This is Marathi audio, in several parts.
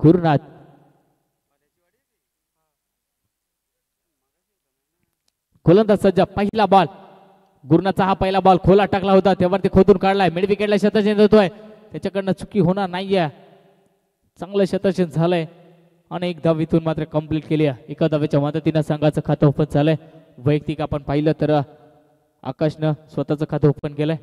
गुरुनाथ. गोलंदाज सज्ज. पहिला बॉल. गुरुनाथचा हा पहिला बॉल खोला टाकला होता, त्यावरती खोदून काढलाय. मिड विकेटला शतरक्षण देतोय, त्याच्याकडनं चुकी होणार नाहीये. चांगलं शतरक्षण झालंय आणि एक धाव इथून मात्र कंप्लीट केली आहे. एका धावेच्या मदतीनं संघाचं खातं ओपन झालंय. वैयक्तिक आपण पाहिलं तर आकाशनं स्वतःचं खातं ओपन केलंय.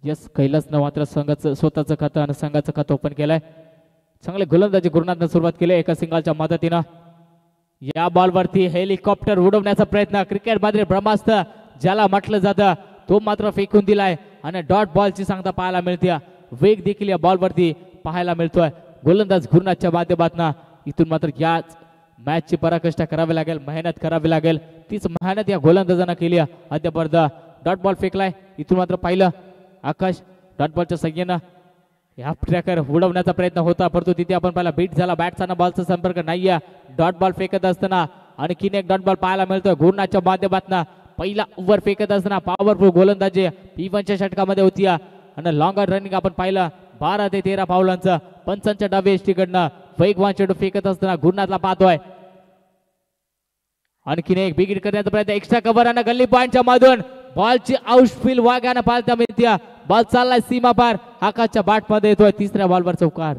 यस, कैलासनं मात्र संघाचं स्वतःचं खातं आणि संघाचं खातं ओपन केलंय. चांगले गोलंदाजी गुरुनाथनं सुरुवात केली एका सिंगलच्या मदतीनं. या बॉलवरती हेलिकॉप्टर उडवण्याचा प्रयत्न, क्रिकेट मध्ये ब्रह्मास्त्र ज्याला म्हटलं जातं, तो मात्र फेकून दिलाय आणि डॉट बॉलची सांगता पाहायला मिळते. वेग देखील या बॉलवरती पाहायला मिळतोय. गोलंदाज गुरुनाथच्या माध्यमातून इथून मात्र याच मॅचची पराकाष्ठा करावी लागेल, मेहनत करावी लागेल. तीच मेहनत या गोलंदाजांना केली. अद्यापर्यंत डॉट बॉल फेकलाय. इथून मात्र पाहिलं आकाश डॉट बॉलच्या संख्येनं हाफ ट्रॅकर उडवण्याचा प्रयत्न होता, परंतु तिथे आपण पाहिला बीट झाला. बॅटचा बॉलचा संपर्क नाहीये. डॉट बॉल फेकत असताना आणखीन एक डॉट बॉल पाहायला मिळतोय गुरुनाथच्या माध्यमातून. पहिला ओव्हर फेकत असताना पॉवरफुल गोलंदाजी P1च्या षटकामध्ये होती आणि लॉंगर रनिंग आपण पाहिलं 12 ते 13 पावलांचं. पंचांच्या डावे एसटीकडनं वेगवान चेंडू फेकत असताना गुरुनाथला पाहतोय. आणखीन एक बिगिट करण्याचा प्रयत्न, एक्स्ट्रा कव्हर आणि गल्ली पॉइंटच्या मधून बॉलची आउटफील्ड वागानं पालता मिळते. बॉल चाललाय सीमा पार, आकाशच्या बॅट मध्ये येतोय. तिसऱ्या बॉलवर चौकार.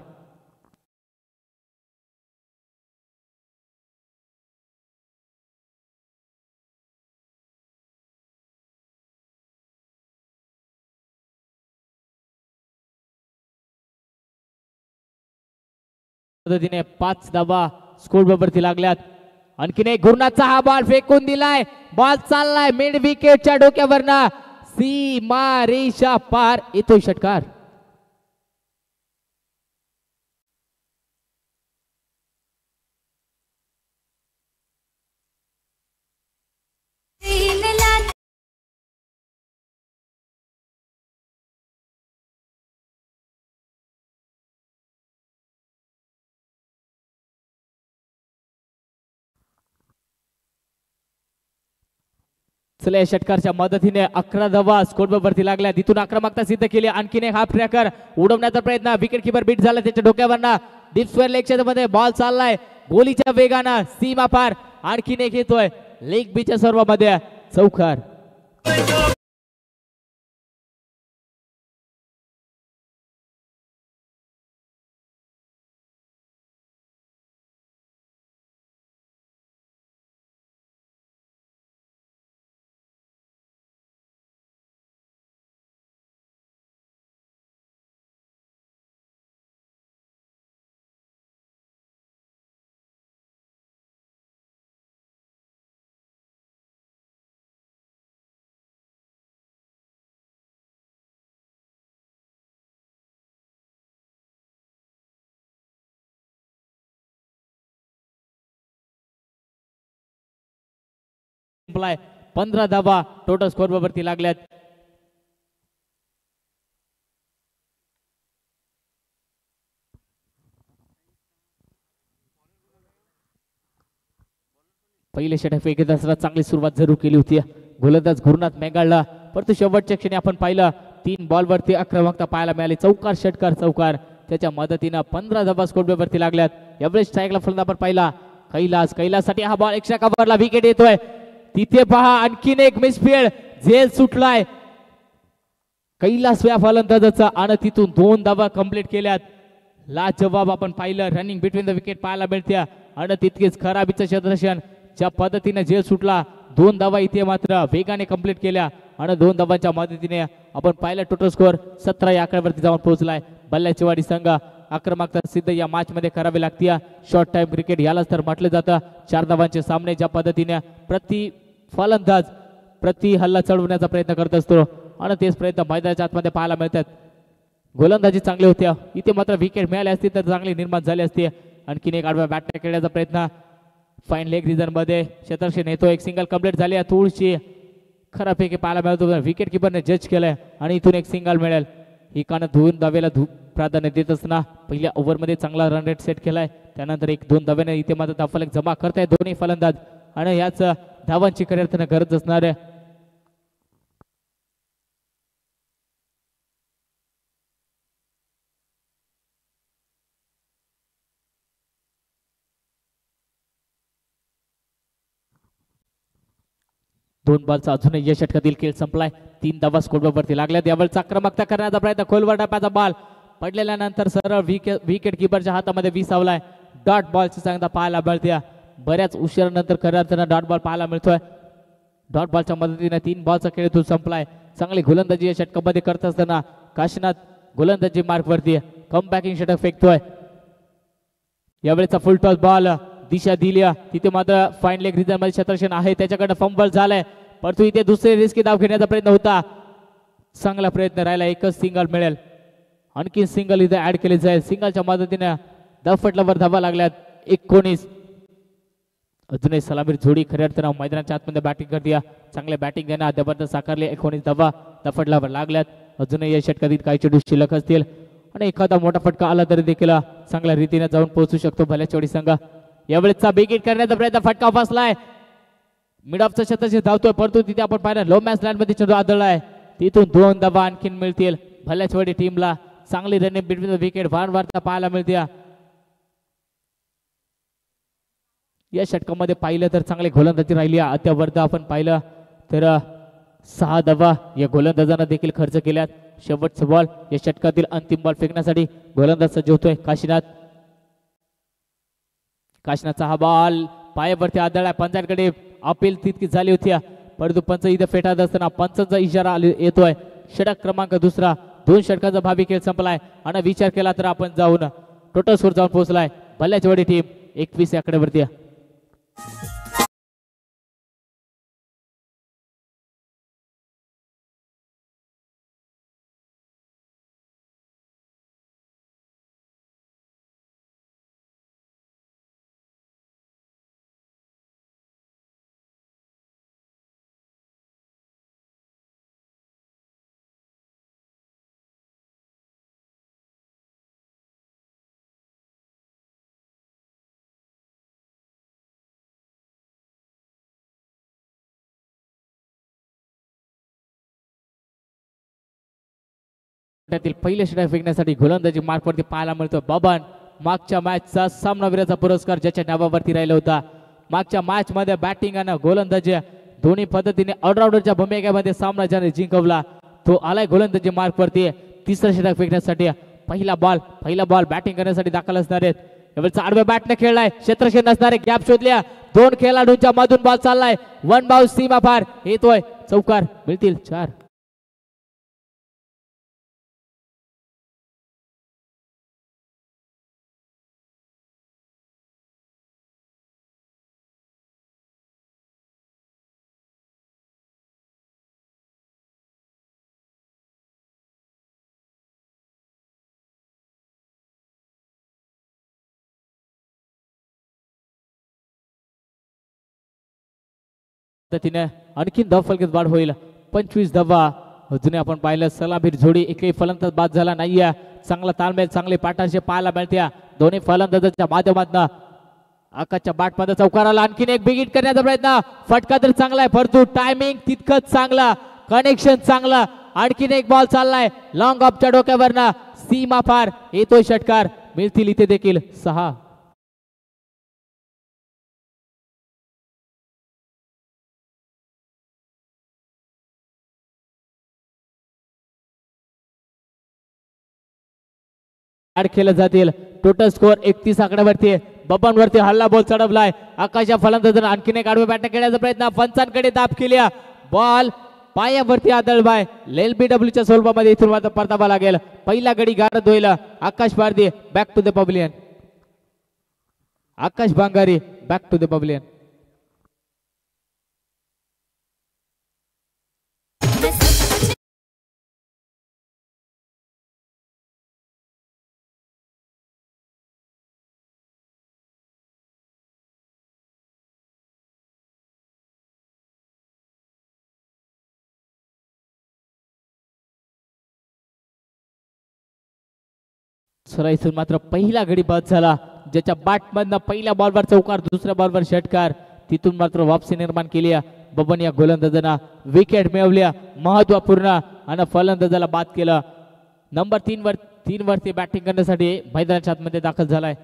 पद्धतीने 5 धावा स्कोर वरती लागल्यात. आणखीन एक गुरुनाथचा हा बॉल फेकून दिलाय. बॉल चाललाय मिड विकेटच्या डोक्यावरना, सीमा रेषा पार, येतोय षटकार. चला, या षटकारच्या मदतीने 11 धावा स्कोर वरती लागल्या. तिथून आक्रमकता सिद्ध केली. आणखीन एक हाफ ट्रॅकर उडवण्याचा प्रयत्न, विकेट किपर बीट झाला त्याच्या डोक्यावरना. डीप स्क्वेअर लेगच्या मध्ये बॉल चाललाय गोलीच्या वेगानं, सीमा पार. आणखीन एक येतोय लेग बीच्या सर्वांमध्ये, चौकार. संपलाय. 15 धावा टोटल स्कोर वरती लागल्यात. पहिले षटक फेकत असताना चांगली सुरुवात जरूर केली होती गोलंदाज गुरुनाथ मेघाळला, परंतु शेवटच्या क्षणी आपण पाहिलं 3 बॉल वरती आक्रमकता पाहायला मिळाली. चौकार षटकार चौकार, त्याच्या मदतीनं 15 धावा स्कोर वरती लागल्यात. एव्हरेज स्ट्राईकला फलंदाज आपण पाहिला कैलाससाठी हा बॉल एक्स्ट्रा कव्हरला विकेट येतोय. तिथे पहा आणखीन एक मिसफील्ड, झेल सुटलाय कैलास या फलंदाजाचा आणि तिथून 2 धावा कंप्लीट केल्यात. लाजवाब आपण पाहिलं रनिंग बिटवीन द विकेट पाहायला मिळते आणि तितकेच खराबीचं क्षेत्ररक्षण. ज्या पद्धतीने झेल सुटला, 2 धावा इथे मात्र वेगाने कंप्लीट केल्या आणि 2 धावांच्या मदतीने आपण पाहिलं टोटल स्कोर 17 या आकड्यावरती जाऊन पोहोचलाय. बल्ल्याचीवाडी संघ आक्रमकता सिद्ध या मॅच मध्ये करावी लागते. शॉर्ट टाइम क्रिकेट यालाच तर म्हटलं जातं. 4 धावांचे सामने ज्या पद्धतीने प्रति फलंदाज प्रति हल्ला चढवण्याचा प्रयत्न करत असतो आणि तेच प्रयत्न मैदानाच्या आतमध्ये पाहायला मिळतात. गोलंदाजी चांगली होत्या, इथे मात्र विकेट मिळाली असती तर चांगली निर्माण झाली असती. आणखीन एक आडव्या बॅट खेळण्याचा प्रयत्न, फाईन लेग रिझन मध्ये क्षेत्ररक्षण येतो. एक सिंगल कंप्लीट झाली, थोडीशी खराबपैकी पाहायला मिळतो. विकेट किपरने जज केलंय आणि इथून एक सिंगल मिळेल. एकानं 2 धावेला प्राधान्य देत असताना पहिल्या ओव्हरमध्ये चांगला रन रेट सेट केलाय. त्यानंतर 1-2 धाव्याने इथे मात्र धावफलक जमा करतायत दोन्ही फलंदाज आणि याच धावांची खऱ्या अर्थानं गरज असणार आहे. 2 बॉलचा अजूनही या षटकातील खेळ संपलाय. 3 धावा स्कोरवरती लागल्यात. यावेळेस आक्रमकता करण्याचा प्रयत्न, खोलवर टप्प्याचा बॉल पडलेल्यानंतर सरळ विकेट किपरच्या हातामध्ये विसावलाय. डॉट बॉलची सांगता पाहायला मिळते. बऱ्याच उशिरानंतर खऱ्या अर्थानं डॉट बॉल पाहायला मिळतोय. डॉट बॉलच्या मदतीने 3 बॉलचा खेळ तो संपलाय. चांगली गोलंदाजी या षटकामध्ये करत असताना काशीनाथ गोलंदाजी मार्कवरती कमबॅकिंग षटक फेकतोय. यावेळेचा फुल टॉस बॉल दिशा दिली, तिथे मात्र फाईन लेग रिझन मध्ये क्षेत्रक्षण आहे, त्याच्याकडे फंबल झालाय. परंतु इथे दुसरे रिस्की धाव घेण्याचा प्रयत्न होता. चांगला प्रयत्न राहिला, एकच सिंगल मिळेल. आणखी सिंगल इथे ऍड केले जाईल. सिंगलच्या मदतीने दफटलावर धावा लागल्यात 19. अजूनही सलामीर जोडी खऱ्या अर्थानं मैदानाच्या आतमध्ये बॅटिंग करते. चांगले बॅटिंग घेणं जबरदस्त साकारले. 19 धावा दफटलावर लागल्यात. अजूनही या षटकातील काही चेंडू शिल्लक असतील आणि एखादा मोठा फटका आला तरी देखील चांगल्या रीतीने जाऊन पोहोचू शकतो भल्या चोडी संघ. यावेळेचा बिग हिट करण्याचा प्रयत्न, फटका फसलाय. मिड ऑफचा क्षेत्रक्षण धावतोय, परंतु तिथे आपण पाहिलं लो मॅच लँड मध्ये चेंडू आदळलाय. तिथून 2 धावा आणखीन मिळतील भल्या चोडी टीमला. चांगली रनिंग बिटवीन द विकेट वारंवार पाहायला मिळते. या षटकामध्ये पाहिलं तर चांगली गोलंदाजी राहिली. अद्यावरदा आपण पाहिलं तर 6 धावा या गोलंदाजांना देखील खर्च केल्यात. शेवटचा बॉल या षटकातील अंतिम बॉल फेकण्यासाठी गोलंदाज सज्ज होतोय काशीनाथ. काशीनाथचा हा बॉल पायावरती आदळला. पंचांकडे अपील तितकी झाली होती, परंतु पंच इथे फेटाळत असताना पंचांचा इशारा येतोय. षटक क्रमांक दुसरा. 2 षटकाचा भावी खेळ संपलाय आणि विचार केला तर आपण जाऊन टोटल स्कोर जाऊन पोहोचलाय. भल्याची वडी टीम 21 या आकड्यावरती. पहिले षटक फेकण्यासाठी गोलंदाजी मार्कवरती पाहायला मिळतो बबन. मागच्या मॅचचा सामनावीराचा पुरस्कार ज्याच्या नावावरती राहिला होता. मागच्या मॅच मध्ये बॅटिंग आणि गोलंदाजी दोन्ही पद्धतीने ऑलराऊंडरच्या भूमिकेमध्ये सामना ज्याने जिंकवला तो आलाय गोलंदाजी मार्कवरती. तिसरा षटक फेकण्यासाठी पहिला बॉल बॅटिंग करण्यासाठी दाखल असणार आहेत. यावेळेस आडव्या बॅटने खेळलाय, क्षेत्रक्षण नसणारे गॅप शोधल्या. 2 खेळाडूंच्या मधून बॉल चाललाय. 1 बाउन्स सीमा पार येतोय. चौकार मिळतील 4. पद्धतीने आणखीन धाव फलकात वाढ होईल. 25 धावा. अजूनही आपण पाहिलं सलामीर जोडी एकही फलंदाज बाद झाला नाहीये. चांगला ताळमेळ, चांगले पार्टनरशिप पाहायला मिळते दोन्ही फलंदाजांच्या माध्यमातून. आकाशच्या बॅटमध्ये चौकाराला आणखीन एक बिग हिट करण्याचा प्रयत्न. फटका तर चांगला आहे, परंतु टायमिंग तितकंच चांगला, कनेक्शन चांगला. आणखीन एक बॉल चाललाय लॉंग ऑफच्या डोक्यावरनं सीमा पार येतोय. षटकार मिळतील इथे देखील 6. खेळले जातील. Total score 31 आकड्यावरती. बबनवरती हल्ला बॉल चढवलाय. आकाशच्या फलंदाजाने आणखीन एक आडवे बॅट खेळण्याचा प्रयत्न. पंचांकडे दाब केली. बॉल पायावरती आदळबाय. LBW च्या सोलबामध्ये इथून मात्र परतावा लागेल. पहिला गडी गारद होईल. Akash Bharti back to the pavilion. Akash Bhangari back to the pavilion. इथून मात्र पहिला गडी बाद झाला. ज्याच्या बॅटमधनं पहिल्या बॉलवर चौकार, दुसऱ्या बॉलवर षटकार. तिथून मात्र वापसी निर्माण केली. बबन या गोलंदाजांना विकेट मिळवल्या महत्वपूर्ण आणि फलंदाजाला बाद केलं. नंबर 3 वरती बॅटिंग करण्यासाठी मैदानाच्या आतमध्ये दाखल झालाय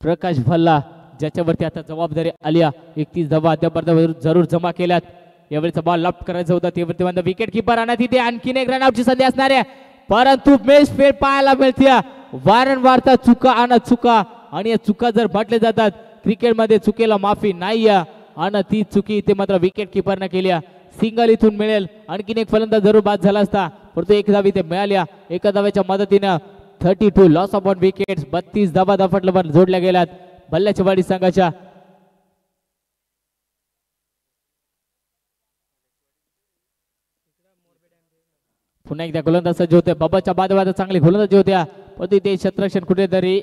प्रकाश भल्ला, ज्याच्यावरती आता जबाबदारी आली. 31 धावा जरूर जमा केल्यात. यावेळेचा बॉल लॉफ्ट करायचा होता तेवढी विकेट किपर आणि तिथे आणखीन एक रनआउटची संधी असणार आहे, परंतु मिस फील्ड पाहायला मिळते. वारंवार चुका आणि चुका, आणि या चुका जर म्हटले जातात क्रिकेटमध्ये चुकीला माफी नाही आणि ती चुकी इथे मात्र विकेट किपरने केली. सिंगल इथून मिळेल, आणखीन एक फलंदाज जरूर बाद झाला असता, परंतु एक धाव इथे मिळाल्या. एका धावेच्या मदतीने 32 लॉस ऑफ 1 विकेट्स, 32 धावा दफाटल्यावर जोडल्या गेल्यात बल्ल्याच्या वाडी संघाच्या. पुन्हा एकदा गोलंदाज सज्ज होते. बाबाच्या बाद चांगले गोलंदाजी होत्या, परंतु ते क्षेत्ररक्षण कुठेतरी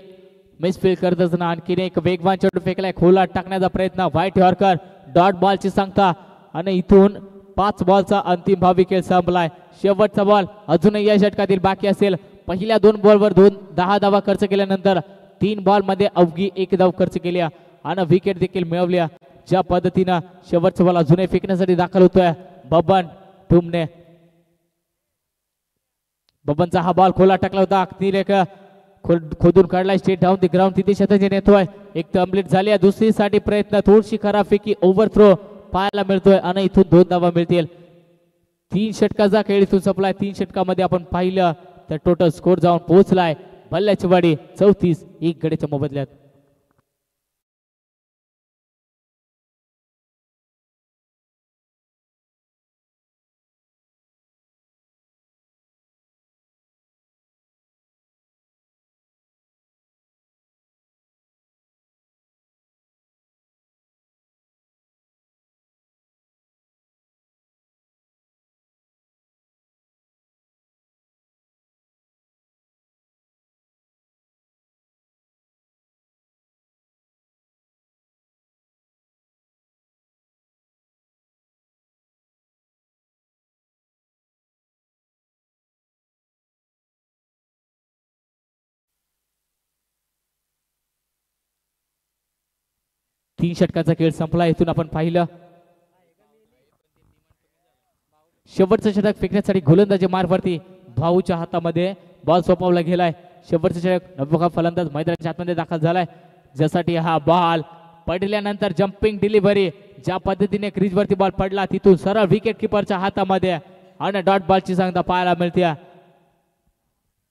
मिसफील्ड करत असताना आणखीन एक वेगवान चेंडू फेकलाय, खोला टाकण्याचा प्रयत्न. व्हाईट यॉर्कर डॉट बॉलची सांगता, आणि इथून 5 बॉलचा अंतिम भाव विकेट संपलाय. शेवटचा बॉल अजूनही या षटकातील बाकी असेल. पहिल्या 2 बॉलवर 10 धावा खर्च केल्यानंतर 3 बॉल मध्ये अवघी 1 धाव खर्च केली आणि विकेट देखील मिळवल्या. ज्या पद्धतीनं शेवटचा बॉल अजूनही फेकण्यासाठी दाखल होतोय बबन ठुमने. बबनचा हा बॉल खोला टाकला होता, खोदून काढलाय स्ट्रेट डाऊन दी ग्राउंड. तिथे शतक नेतोय, एक कंप्लीट झाली. दुसरीसाठी प्रयत्न, थोडीशी खराबपैकी ओव्हरथ्रो पाहायला मिळतोय आणि इथून 2 धावा मिळतील. 3 षटकाचा खेळ इथून संपलाय. 3 षटकामध्ये आपण पाहिलं तर टोटल स्कोर जाऊन पोहोचलाय बल्ल्याची वाडी 34, 1 गड्याच्या मोबदल्यात. तीन षटकाचा खेळ संपला. इथून आपण पाहिलं शेवटचं षटक फेकण्यासाठी गोलंदाजी मार्फती भाऊच्या हातामध्ये बॉल सोपवला गेलाय. शेवटचं षटक नवका फलंदाज मैदानाच्या आतमध्ये दाखल झालाय, ज्यासाठी हा बॉल पडल्यानंतर जम्पिंग डिलिव्हरी, ज्या पद्धतीने क्रीजवरती बॉल पडला तिथून सरळ विकेट किपरच्या हातामध्ये आणि डॉट बॉलची सांगता पाहायला मिळते.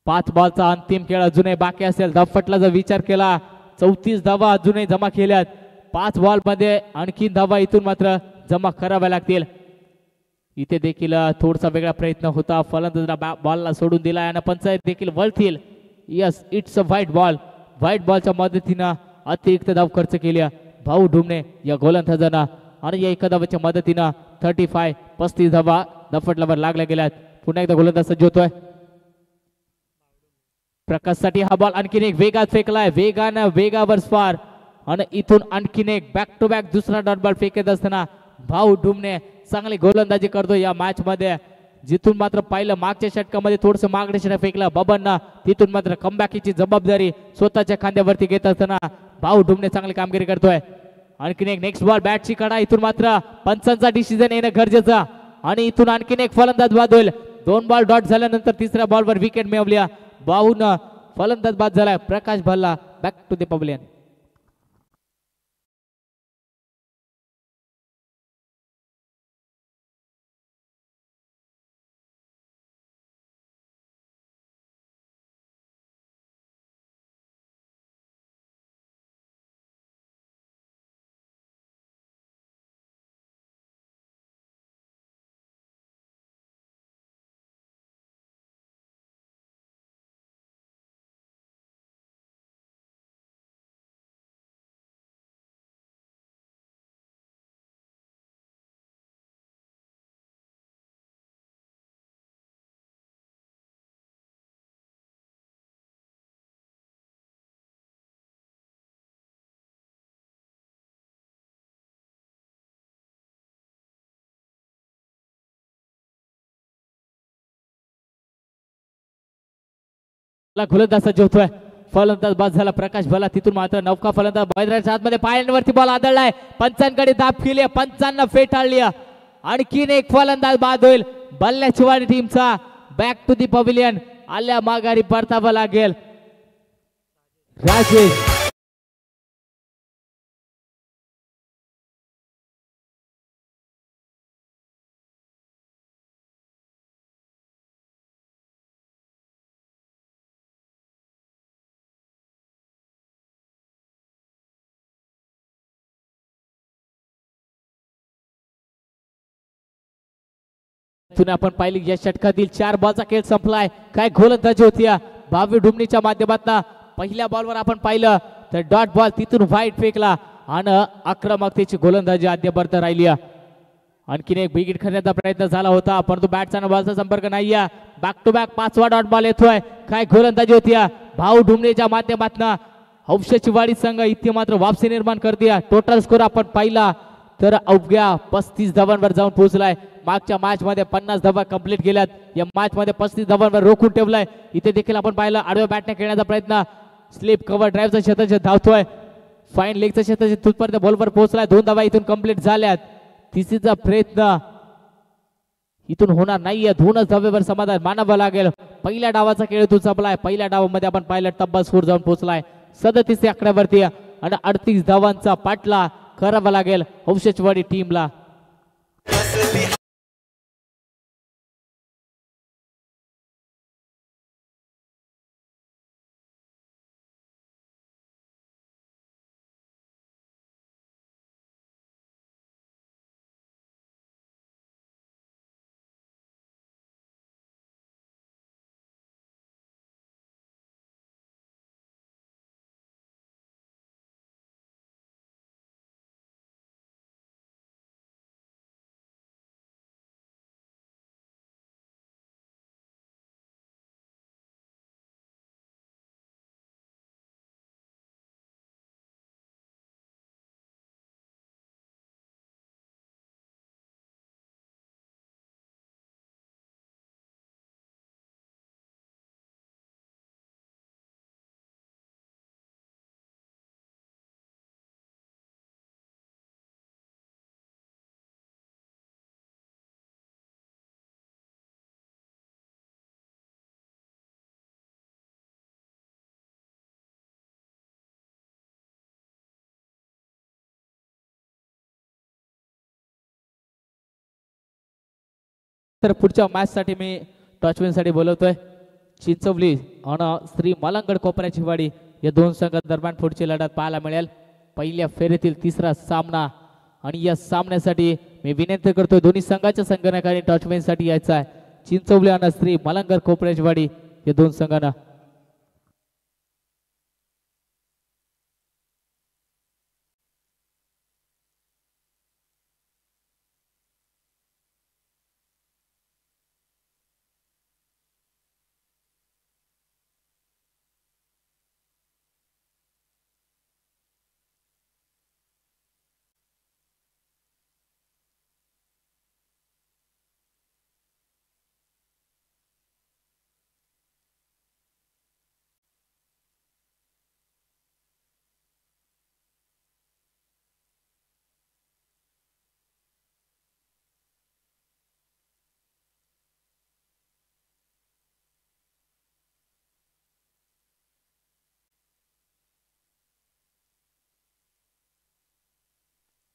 5 बॉलचा अंतिम खेळ अजूनही बाकी असेल. धावफटला जर विचार केला 34 धावा अजूनही जमा केल्यात. 5 बॉल मध्ये आणखी धावा इथून मात्र जमा कराव्या लागतील. इथे देखील थोडासा वेगळा प्रयत्न होता, फलंदाजाला बॉलला सोडून दिला आणि पंचायत देखील वळतील. Yes, it's a white ball. White बॉलच्या मदतीनं अतिरिक्त धाव खर्च केली भाऊ ढुमणे या गोलंदाजांना, आणि या एका धावाच्या मदतीनं 35 धावा दफटल्यावर लागल्या गेल्यात. पुन्हा एकदा गोलंदाज सज्ज होतोय. प्रकाशसाठी हा बॉल आणखीन एक वेगात फेकलाय, वेगावर स्पार, आणि इथून आणखीन एक बॅक टू बॅक दुसरा डॉट बॉल फेकत असताना भाऊ ढुमणे चांगली गोलंदाजी करतो या मॅच मध्ये. जिथून मात्र पाहिलं मागच्या षटकामध्ये थोडस मागडे षटक फेकलं बबनना, तिथून मात्र कमबॅकची जबाबदारी स्वतःच्या खांद्यावरती घेत असताना भाऊ ढुमणे चांगली कामगिरी करतोय. आणखीन एक नेक्स्ट बॉल बॅटची कडा, इथून मात्र पंचांचा डिसिजन येणं गरजेचं, आणि इथून आणखीन एक फलंदाज बाद होईल. 2 बॉल डॉट झाल्यानंतर तिसऱ्या बॉलवर विकेट मिळवली. भाऊन फलंदाज बाद झालाय. Prakash Bhalla back to the pavilion. गोलंदाज सज्ज होतोय. फलंदाज बाद झाला प्रकाश भला, तिथून मात्र नौका फलंदाज मैदानाच्या आतमध्ये पायांवरती बॉल आदळलाय. पंचांकडे दाब केली, पंचांना फेटाळली. आणखीन एक फलंदाज बाद होईल. बल्ल्याची वाडी टीमचा बॅक टू दी पवेलियन आल्या माघारी परतावं लागेल. राजेश इथून आपण पाहिली या षटकातील 4 बॉलचा खेळ संपलाय. काय गोलंदाजी होती भावी डुमनीच्या माध्यमातून. पहिल्या बॉलवर आपण पाहिलं तर डॉट बॉल तिथून वाईट फेकला आणि आक्रमकतेची गोलंदाजी आद्यपर्यंत राहिली. आणखीन एक विकेट खेळण्याचा प्रयत्न झाला होता परंतु बॅटचा बॉलचा संपर्क नाही. बॅक टू बॅक 5वा डॉट बॉल येतोय. काय गोलंदाजी होती भाऊ डुमनीच्या माध्यमातून. हौशेची वाडी संघ इथे मात्र वापसी निर्माण करते. टोटल स्कोर आपण पाहिला तर अवघ्या 35 धावांवर जाऊन पोहोचलाय. मागच्या मॅच मध्ये 50 धावा कंप्लीट केल्यात. या मॅच मध्ये 35 धावांवर रोखून ठेवलाय. इथे देखील आपण पाहिलं आडव्या बॅटने खेळण्याचा प्रयत्न. स्लिप कव्हर ड्राईव्हचा शतक धावतोय. फाईन लेगचा शतक तुटपर्यंत बॉलवर पोहोचलाय. 2 धावा इथून कंप्लीट झाल्यात. तिसरीचा प्रयत्न इथून होणार नाहीये. 2च धावेवर समाधान मानावं लागेल. पहिल्या डावाचा खेळ इथून संपलाय. पहिल्या डावामध्ये आपण पाहिलं तब्बल स्कोर जाऊन पोहोचलाय 37 आकड्यावरती आणि 38 धावांचा पाठला करावा लागेल हौशेचवाडी टीमला. तर पुढच्या मॅच साठी मी टॉचविन साठी बोलवतोय. चिंचवली आणि श्री मलंगड कोपऱ्याची वाडी या 2 संघांदरम्यान पुढची लढत पाहायला मिळेल. पहिल्या फेरीतील तिसरा सामना आणि या सामन्यासाठी मी विनंती करतोय दोन्ही संघाच्या संघटनांनी टॉचविन साठी यायचं आहे. चिंचवली आणि श्री मलंगड कोपऱ्याची वाडी या 2 संघांना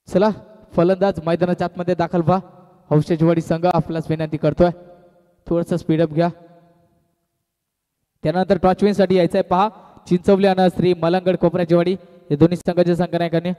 चला फलंदाज मैदानाच्या आतमध्ये दाखल व्हा. हौशेचवाडी संघ आपल्यास विनंती करतोय थोडस स्पीडअप घ्या. त्यानंतर टॉचविन साठी यायचंय पहा. चिंचवली आणि श्री मलंगड कोपऱ्याची वाडी या दोन्ही संघाच्या संघटनांनी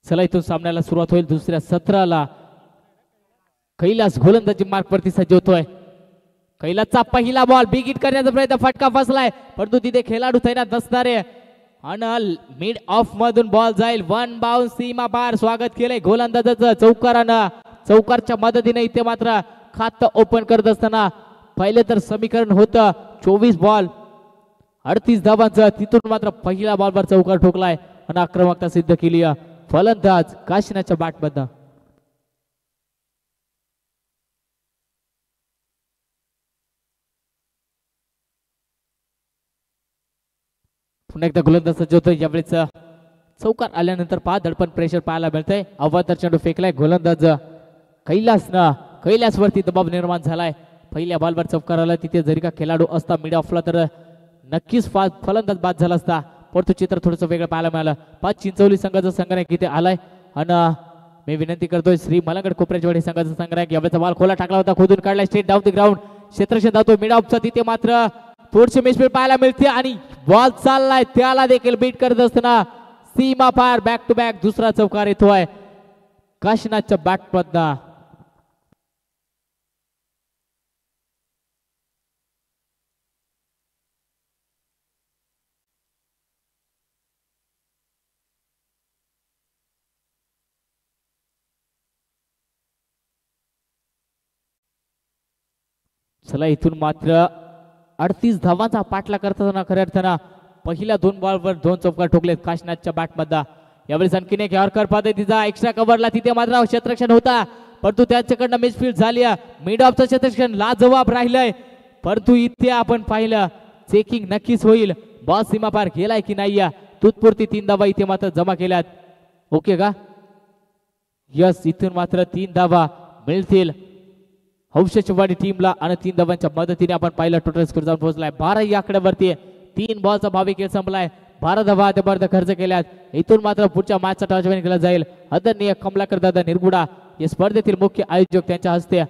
चला इथून सामन्याला सुरुवात होईल. दुसऱ्या सत्राला कैलास गोलंदाजी मार्क वरती सज्ज होतोय. कैलासचा पहिला बॉल बिग हिट करण्याचा प्रयत्न फटका फसलाय परंतु तिथे खेळाडू तैनात नसणारे आणि मिड ऑफ मधून बॉल जाईल. 1 बाउन्स सीमा बार स्वागत केलंय गोलंदाजाचं चौकारानं. चौकारच्या मदतीने इथे मात्र खातं ओपन करत असताना पाहिलं तर समीकरण होतं 24 बॉल 38 धावांचं. तिथून मात्र पहिल्या बॉलवर चौकार ठोकलाय आणि आक्रमकता सिद्ध केली फलंदाज काशिनाच्या बॅटमधनं. पुन्हा एकदा गोलंदाज सज्ज होतोय. यावेळेस चौकार आल्यानंतर पाच धडपण प्रेशर पाहायला मिळतंय. अवतर चेंडू फेकलाय गोलंदाज कैलासवरती दबाव निर्माण झालाय. पहिल्या बॉलवर चौकार आला तिथे जरी का खेळाडू असता मिड ऑफला तर नक्कीच फलंदाज बाद झाला असता. परंतु चित्र थोडंसं वेगळं पाहायला मिळालं. पाच चिंचवली संघाचा संघनायक इथे आलाय आणि मी विनंती करतोय श्री मलंगड कोपऱ्याच्या संघाचा संघनायक यावेळेचा बॉल खोला टाकला होता, खोदून काढलाय स्ट्रेट डाऊन द ग्राउंड. क्षेत्रक्षण धावतोय मिड ऑफचा. तिथे मात्र थोडीशी मिसफील्ड पाहायला मिळते आणि बॉल चाललाय त्याला देखील बीट करत असताना सीमा पार बॅक टू बॅक दुसरा चौकार येतोय काशीनाथच्या बॅटमधनं. चला इथून मात्र 38 धावांचा पाठला करताना खऱ्या अर्थानं पहिल्या दोन बॉलवर दोन चौकार ठोकलेत काशीनाथच्या बॅटमधला. यावेळेस आणखीन एक यॉर्कर पद्धतीचा एक्स्ट्रा कव्हरला तिथे मात्र क्षेत्ररक्षण होता परंतु त्याच्याकडनं मिसफील्ड झाली. मिड ऑफचं क्षेत्ररक्षण लाजवाब राहिलंय परंतु इथे आपण पाहिलं चेकिंग नक्कीच होईल बॉल सीमा पार गेलाय की नाही. तुत्पुरती 3 धावा इथे मात्र जमा केल्यात. ओके का? यस, इथून मात्र 3 धावा मिळतील हौशेवाडी टीमला आणि 3 धावांच्या मदतीने आपण पाहिलं टोटल स्कोर जाऊन पोहोचलाय 12 या आकड्यावरती. 3 बॉलचा भावी खेळ संपलाय. 12 धावा अद्यापर्यंत खर्च केल्यात. इथून मात्र पुढच्या मॅचचा टॉस केला जाईल. आदरणीय कमलाकर दादा निरगुडा या स्पर्धेतील मुख्य आयोजक त्यांच्या हस्ते.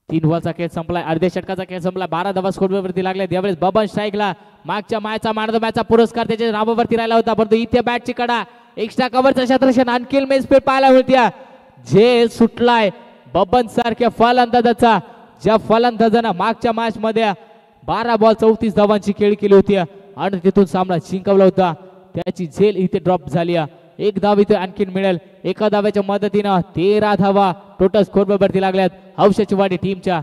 3 बॉलचा खेळ संपलाय. अर्ध्या षटकाचा खेळ संपला. 12 धावा स्कोरवरती लागल्या. यावेळेस बबन स्ट्राईकला मागच्या मॅचचा मॅन ऑफ द मॅचचा पुरस्कार त्याच्या नावावरती राहिला होता परंतु इथे बॅटची कडा एक्स्ट्रा कव्हरचा क्षेत्ररक्षण आणखी मिसफील्ड पाहायला मिळते जे सुटलाय बबन सारख्या फलंदाजाचा. ज्या फलंदाजानं मागच्या मॅच मध्ये 12 बॉल 34 धावांची खेळी केली होती आणि तिथून सामना जिंकवला होता त्याची झेल इथे ड्रॉप झाली. 1 धाव इथे आणखी मिळेल. एका धाव्याच्या मदतीनं 13 धावा टोटल स्कोर वरती लागल्यात हौशेवाडी टीमच्या.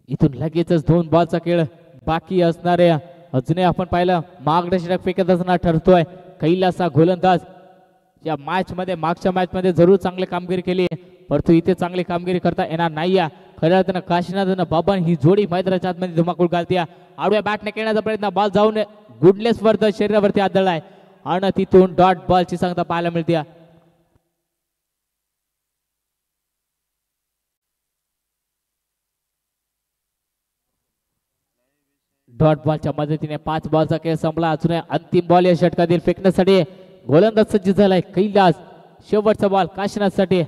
इथून लगेचच 2 बॉलचा खेळ बाकी असणारे अजूनही आपण पाहिलं मागणं षटक फेकत असताना ठरतोय कैलासा गोलंदाज. या मॅच मध्ये मागच्या मॅच मध्ये जरूर चांगली कामगिरी केली परंतु इथे चांगली कामगिरी करता येणार नाही. खऱ्या अर्थानं काशीनाथ बाबन ही जोडी मैदानाच्या आतमध्ये धुमाकूळ घालते. आडव्या बॅटने खेळण्याचा प्रयत्न बॉल जाऊन गुडलेस वर शरीरावरती आदळलाय आणि तिथून डॉट बॉलची सांगता पाहायला मिळते. डॉट बॉलच्या मदतीने 5 बॉलचा खेळ संपला. अजून अंतिम बॉल या षटकातील फेकण्यासाठी गोलंदाज सज्ज झालाय कैलास. शेवटचा बॉल काशीनाथसाठी.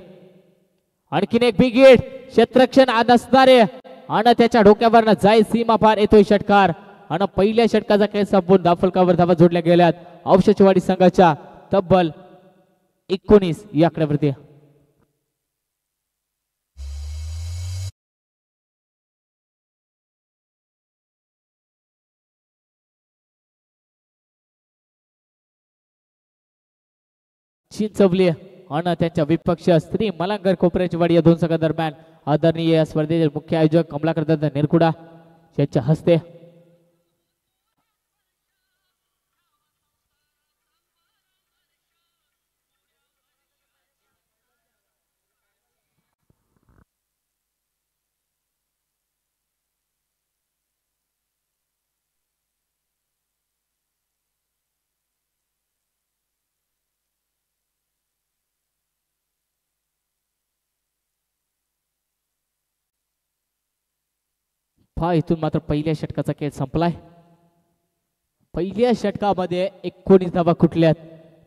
आणखीन एक बिग हिट क्षेत्ररक्षण नसणारे आणि त्याच्या डोक्यावरनं जाई सीमा पार येतोय षटकार आणि पहिल्या षटकाचा खेळ संपून धाफलकावर धावा जोडल्या गेल्यात हौशेवाडी संघाच्या तब्बल 19 या आकड्यावरती. चिंचवली आणि त्यांच्या विपक्ष श्री मलंगर कोपऱ्याची वाडी या 2 संघादरम्यान आदरणीय या स्पर्धेचे मुख्य आयोजक कमलाकर दादा निरगुडा यांच्या हस्ते इथून मात्र पहिल्या षटकाचा खेळ संपलाय. पहिल्या षटकामध्ये 19 धावा कुठल्यात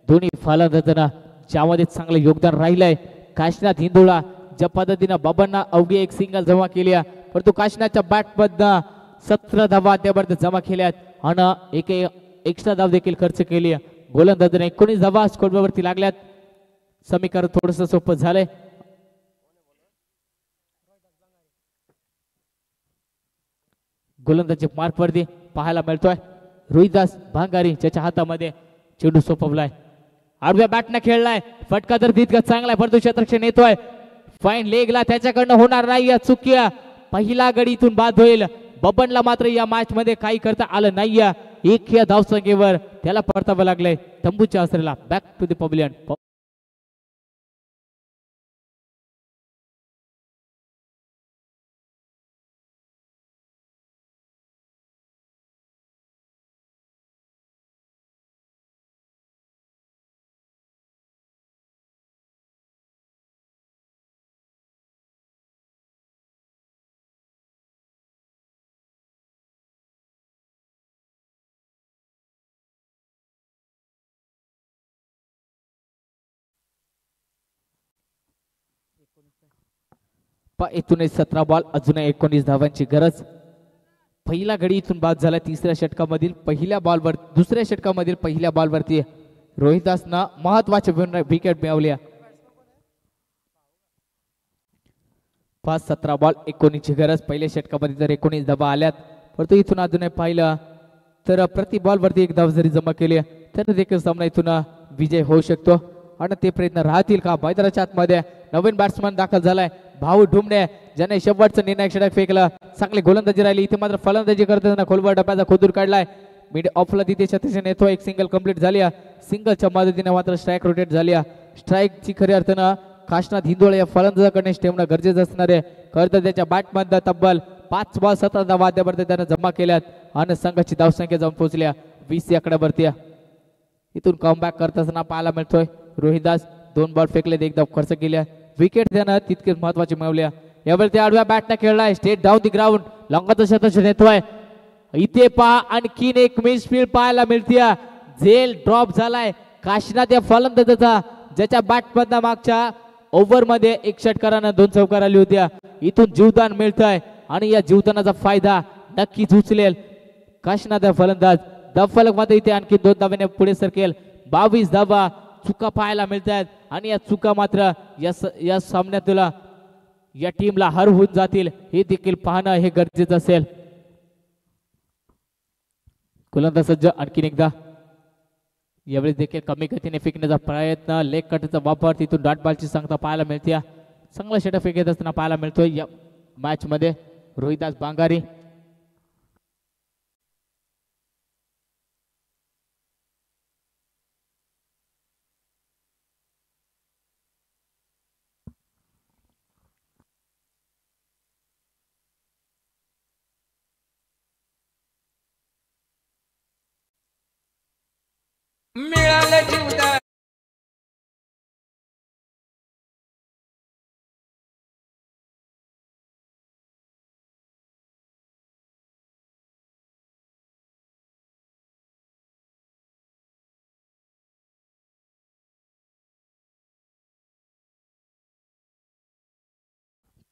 दोन्ही फलंदाजांना ज्यामध्ये चांगलं योगदान राहिलंय. काशीनाथ हिंदोळा ज्या पद्धतीनं बाबांना अवघी एक सिंगल जमा केली परंतु काशीनाथच्या बॅटमधनं 17 धावा त्यापर्यंत जमा केल्यात आणि एक एक्स्ट्रा धाव देखील खर्च केली. गोलंदाजाने 19 धावा स्कोरवरती लागल्यात. समीकरण थोडंसं सोपं झालंय. गोलंदाजी मार्कवरती पाहायला मिळतोय रोहिदास भांगारी ज्याच्या हातामध्ये चेंडू सोपवलाय. आडव्या बॅटने खेळलाय, फटका तर तितका चांगला आहे परंतु क्षेत्ररक्षण येतोय, फाईन लेगला त्याच्याकडनं होणार नाही या चुकीया, पहिला गडी इथून बाद होईल. बबनला मात्र या मॅच मध्ये काही करता आलं नाही. एक या धावसंख्येवर त्याला परतावं लागलंय तंबूच्या आसरेला. Back to the pavilion. इथून 17 बॉल अजून 19 धावांची गरज. पहिला गडी इथून बाद झाला तिसऱ्या षटकामधील पहिल्या बॉलवर, दुसऱ्या षटकामधील पहिल्या बॉलवरती रोहिदासनं महत्वाचे विकेट मिळवल्या. 17 बॉल 19 ची गरज. पहिल्या षटकामध्ये जर 19 धावा आल्यात परंतु इथून अजूनही पाहिलं तर प्रति बॉल वरती एक धाव जरी जमा केली तर देखील सामना इथून विजय होऊ शकतो. आणि ते प्रयत्न राहतील का? मैदानाच्या आतमध्ये नवीन बॅट्समन दाखल झालाय भाऊ ढुमणे, ज्याने शेवटचं निर्णायक षटक फेकलं. चांगली गोलंदाजी राहिली. इथे मात्र फलंदाजी करताना खोलवर डब्याचा खोदूर काढलाय. मिड ऑफला तिथे छत्तीस येतो. एक सिंगल कंप्लीट झाली. सिंगलच्या मदतीने मात्र स्ट्राईक रोटेट झाली. स्ट्राईकची खरी अर्थानं काशनाथ हिंदोळे या फलंदाजाकडे ठेवणं गरजेचं असणार आहे. खरं तर त्याच्या बॅटमध्ये तब्बल 5 बॉल 17 धावा अद्यापर्यंत त्यानं जमा केल्यात आणि संघाची धावसंख्या जाऊन पोहोचल्या 20 आकड्यावरती. इथून कमबॅक करत असताना पाहायला मिळतोय रोहिदास. 2 बॉल फेकले, एक धाव खर्च केल्या. विकेट त्यानं तितकेच महत्वाचे मिळवल्या. यावेळी ते आडव्या बॅटने खेळलाय. स्टेट डाऊन दी ग्राउंड लॉंगाचं शतक येतोय. इथे पहा आणखीन एक मिसफील्ड पाहायला मिळते. झेल ड्रॉप झालाय काशनाथ या फलंदाजाचा, ज्याच्या बॅटमधनं मागच्या ओव्हर मध्ये एक षटकारानं 2 चौकार आली होत्या. इथून जीवदान मिळतंय आणि या जीवदानाचा फायदा नक्कीच उचलेल काशनाथ या फलंदाज. धावफलक मध्ये इथे आणखी 2 धाव्याने पुढे सरकेल. 22 धावा. चुका पाहायला मिळतात आणि या चुका मात्र या सामन्यात तुला या टीमला हर होऊन जातील हे देखील पाहणं हे गरजेचं असेल. गोलंदाज सज्ज आणखीन एकदा. यावेळी देखील कमी गतीने फेकण्याचा प्रयत्न, लेग कटचा वापर, तिथून डॉट बॉलची संख्या पाहायला मिळते. चांगला षटक फेकत असताना पाहायला मिळतोय या मॅच मध्ये रोहिदास बांगारी. मिळालं जीवदान.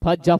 फज्जा